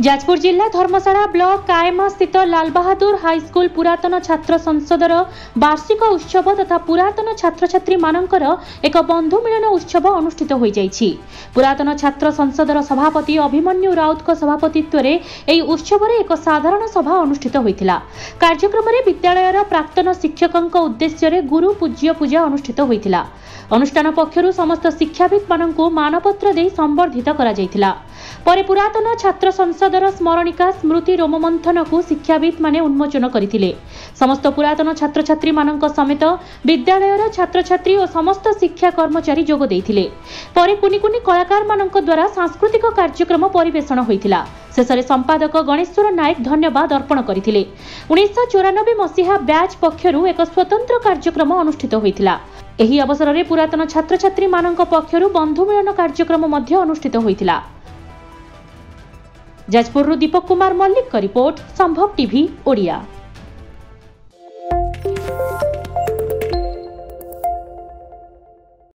जाजपुर जिला धर्मशाला ब्लॉक कायमा स्थित लाल बहादुर हाईस्कूल पुरातन छात्र संसदर वार्षिक उत्सव तथा पुरातन छात्र छात्री मानकर एक बंधु मिलन उत्सव अनुष्ठित हो जाइछि। पुरातन छात्र संसदर सभापति अभिमन्यु राउत सभापतित्व में यह उत्सव एक साधारण सभा अनुष्ठित होइथिला। कार्यक्रम में विद्यालयर प्राक्तन शिक्षकों उद्देश्य गुरु पूज्य पूजा अनुष्ठित होइथिला। अनुष्ठान पक्षरु समस्त शिक्षाविद माननकु मानपत्र दे संबर्धित करा जाइथिला। परे पुरातन छात्र संसदर स्मरणिका स्मृति रोममंथन को शिक्षाविद माने उन्मोचन करथिले। समस्त पुरातन छात्र छात्री माननक समेत विद्यालयर छात्र छात्री और समस्त शिक्षा कर्मचारी जोग देइथिले। परे कुनी कुनी कलाकार माननक द्वारा सांस्कृतिक कार्यक्रम परिवेषण होइथिला। शेषे संपादक गणेश्वर नायक धन्यवाद अर्पण करथिले। 1994 मसीहा बैच पक्षरु एक स्वतंत्र कार्यक्रम अनुष्ठित होइथिला। एही अवसर में पुरातन छात्र छात्री माननक पक्षरु बंधु मिलन कार्यक्रम मध्य अनुष्ठित होइथिला। जाजपुर दीपक कुमार मल्लिक का रिपोर्ट संभव टीवी ओडिया।